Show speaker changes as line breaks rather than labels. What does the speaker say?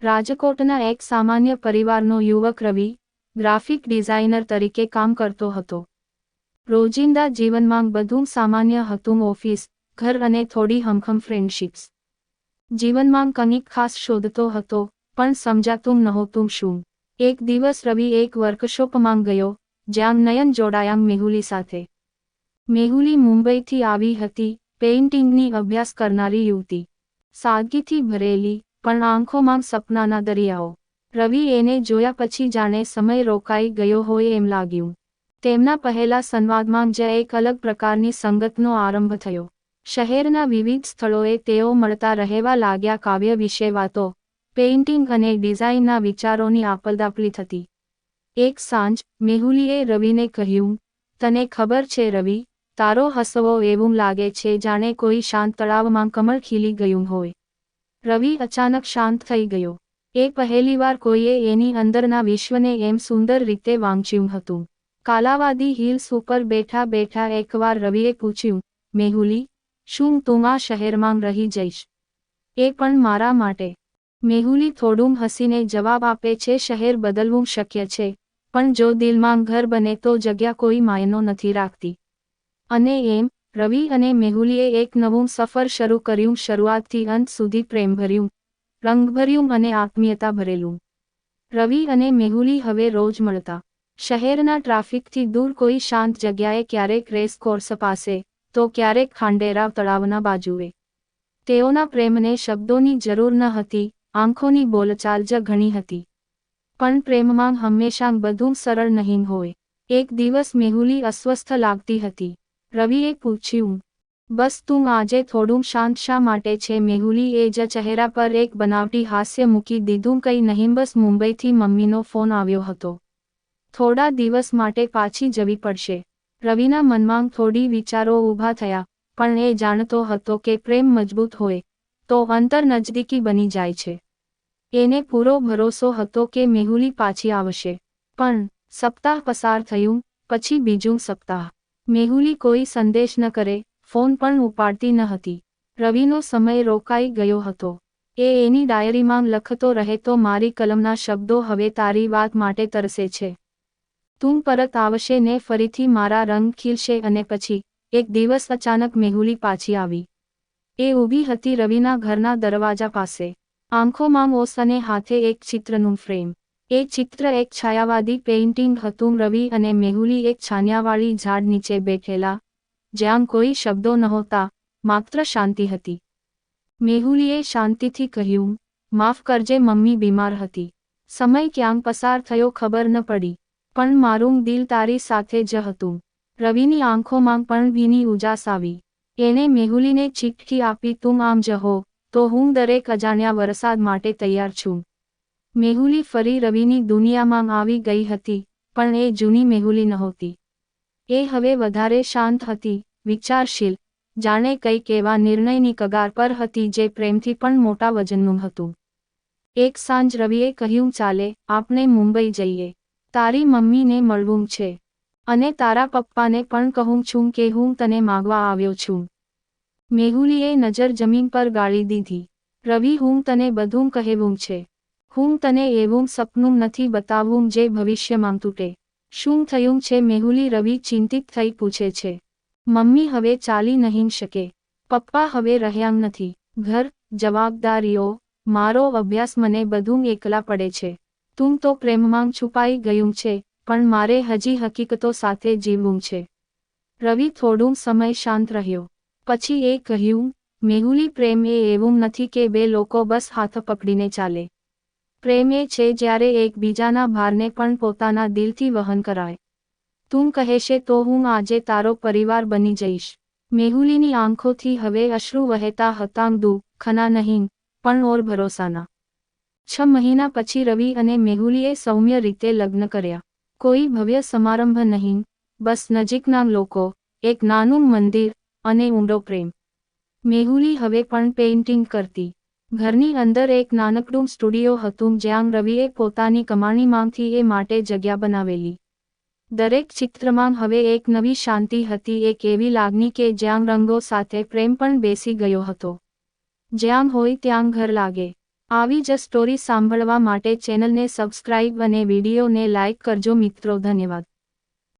રાજકોટના એક સામાન્ય પરિવારનો યુવક રવિ ગ્રાફિક ડિઝાઇનર તરીકે કામ કરતો હતો. રોજિંદા જીવનમાં બધું સામાન્ય હતું, ઓફિસ, ઘર અને થોડી હમખમ ફ્રેન્ડશિપ્સ. જીવનમાં કંઈક ખાસ શોધતો હતો, પણ સમજાતું નહોતું શું. એક દિવસ રવિ એક વર્કશોપમાં ગયો, જ્યાં નયન જોડાયા મેહુલી સાથે. મેહુલી મુંબઈથી આવી હતી, પેઇન્ટિંગની અભ્યાસ કરનારી યુવતી. સાદગીથી ભરેલી, પણ આંખોમાં સપનાના દરિયાઓ. રવિ એને જોયા પછી જાણે સમય રોકાઈ ગયો હોય એમ લાગ્યું. તેમના પહેલા સંવાદમાં જ એક અલગ પ્રકારની સંગતનો આરંભ થયો. શહેરના વિવિધ સ્થળોએ તેઓ મળતા રહેવા લાગ્યા. કાવ્ય વિશે વાતો, પેઇન્ટિંગ અને ડિઝાઇનના વિચારોની આપલદાપલી થતી. એક સાંજ મેહુલીએ રવિને કહ્યું, તને ખબર છે રવિ, તારો હસવો એવું લાગે છે જાણે કોઈ શાંત તળાવમાં કમળ ખીલી ગયું હોય. રવિ અચાનક શાંત થઈ ગયો. એ પહેલીવાર કોઈએ એની અંદરના વિશ્વને એમ સુંદર રીતે વાંચ્યું હતું. કાલાવાદી હિલ્સ ઉપર બેઠા બેઠા એકવાર રવિએ પૂછ્યું, મેહુલી, શું તું આ શહેરમાં રહી જઈશ? એ પણ મારા માટે? મેહુલી થોડું હસીને જવાબ આપે છે, શહેર બદલવું શક્ય છે, પણ જો દિલમાં ઘર બને તો જગ્યા કોઈ માયનો નથી રાખતી. અને એમ રવિ અને મેહુલીએ એક નવું સફર શરૂ કર્યું. શરૂઆતથી અંત સુધી પ્રેમભર્યું, રંગભર્યું અને આત્મીયતા ભરેલું. રવિ અને મેહુલી હવે રોજ મળતા. શહેરના ટ્રાફિકથી દૂર કોઈ શાંત જગ્યાએ, ક્યારેક રેસ કોર્સ પાસે, તો ક્યારેક ખાંડેરાવ તળાવના બાજુએ. તેઓના પ્રેમને શબ્દોની જરૂર ન હતી, આંખોની બોલચાલ જ ઘણી હતી. પણ પ્રેમમાં હંમેશા બધું સરળ નહીં હોય. એક દિવસ મેહુલી અસ્વસ્થ લાગતી હતી. રવિએ પૂછ્યું, બસ તું આજે થોડું શાંત શા માટે છે? મેહુલીએ જ ચહેરા પર એક બનાવટી હાસ્ય મૂકી દીધું, કંઈ નહીં, બસ મુંબઈથી મમ્મીનો ફોન આવ્યો હતો. થોડા દિવસ માટે પાછી જવી પડશે. રવિના મનમાં થોડી વિચારો ઊભા થયા, પણ એ જાણતો હતો કે પ્રેમ મજબૂત હોય તો અંતર નજદીકી બની જાય છે. એને પૂરો ભરોસો હતો કે મેહુલી પાછી આવશે. પણ સપ્તાહ પસાર થયું, પછી બીજું સપ્તાહ. મેહુલી કોઈ સંદેશ ન કરે, ફોન પણ ઉપાડતી ન હતી. રવિનો સમય રોકાઈ ગયો હતો. એ એની ડાયરીમાં લખતો રહેતો, મારી કલમના શબ્દો હવે તારી વાત માટે તરસે છે. તું પરત આવશે ને ફરીથી મારા રંગ ખીલશે. અને પછી એક દિવસ અચાનક મેહુલી પાછી આવી. એ ઊભી હતી રવિના ઘરના દરવાજા પાસે. આંખોમાં ઓસ અને હાથે એક ચિત્રનું ફ્રેમ. એ ચિત્ર એક છાયાવાદી પેઇન્ટિંગ હતું. રવિ અને મેહુલી એક છાનિયાવાળી ઝાડ નીચે બેઠેલા, જ્યાં કોઈ શબ્દો નહોતા, માત્ર શાંતિ હતી. મેહુલીએ શાંતિથી કહ્યું, માફ કરજે મમ્મી, બીમાર હતી. સમય ક્યાં પસાર થયો ખબર ન પડી, પણ મારું દિલ તારી સાથે જ હતું. રવિની આંખોમાં પણ ભીની ઉજાસ આવી. એણે મેહુલીને ચીઠ્ઠી આપી, તું આમ જ હો તો હું દરેક અજાણ્યા વરસાદ માટે તૈયાર છું. મેહુલી ફરી રવિની દુનિયામાં આવી ગઈ હતી, પણ એ જૂની મેહુલી નહોતી. એ હવે વધારે શાંત હતી, વિચારશીલ, જાણે કંઈક એવા નિર્ણયની કગાર પર હતી જે પ્રેમથી પણ મોટા વજનનું હતું. એક સાંજ રવિએ કહ્યું, ચાલે આપણે મુંબઈ જઈએ. તારી મમ્મીને મળવું છે. અને તારા પપ્પાને પણ કહું છું કે હું તને માગવા આવ્યો છું. મેહુલીએ નજર જમીન પર ગાળી દીધી. રવિ, હું તને બધું કહેવું છે. હું તને એવું સપનું નથી બતાવવું જે ભવિષ્યમાં તૂટે. શું થયું છે મેહુલી? રવિ ચિંતિત થઈ પૂછે છે. મમ્મી હવે ચાલી નહીં શકે. પપ્પા હવે રહ્યા નથી. ઘર, જવાબદારીઓ, મારો અભ્યાસ, મને બધું એકલા પડે છે. તું તો પ્રેમમાં છુપાઈ ગયું છે, પણ મારે હજી હકીકતો સાથે જીવવું છે. રવિ થોડું સમય શાંત રહ્યો. પછી એ કહ્યું, મેહુલી, પ્રેમ એ એવું નથી કે બે લોકો બસ હાથ પકડીને ચાલે. પ્રેમ એ છે જ્યારે એકબીજાના ભારને પણ પોતાના દિલથી વહન કરાય. તું કહેશે તો હું આજે તારો પરિવાર બની જઈશ. મેહુલીની આંખોથી હવે અશ્રુ વહેતા હતા, દુઃખના નહીં, પણ ઓર ભરોસાના. 6 મહિના પછી રવિ અને મેહુલીએ સૌમ્ય રીતે લગ્ન કર્યા. કોઈ ભવ્ય સમારંભ નહીં, બસ નજીકના લોકો, એક નાનું મંદિર, અને ઊંડો પ્રેમ. મેહુલી હવે પણ પેઇન્ટિંગ કરતી. ઘરની અંદર એક નાનકડું સ્ટુડિયો હતું જ્યાં રવિએ પોતાની કમાણીમાંથી એ માટે જગ્યા બનાવેલી. દરેક ચિત્રમાં હવે એક નવી શાંતિ હતી, એક એવી લાગણી કે જ્યાં રંગો સાથે પ્રેમ પણ બેસી ગયો હતો. જ્યાં હોય ત્યાં ઘર લાગે. આવી જ સ્ટોરી સાંભળવા માટે ચેનલને સબસ્ક્રાઇબ અને વિડીયોને લાઇક કરજો મિત્રો. ધન્યવાદ.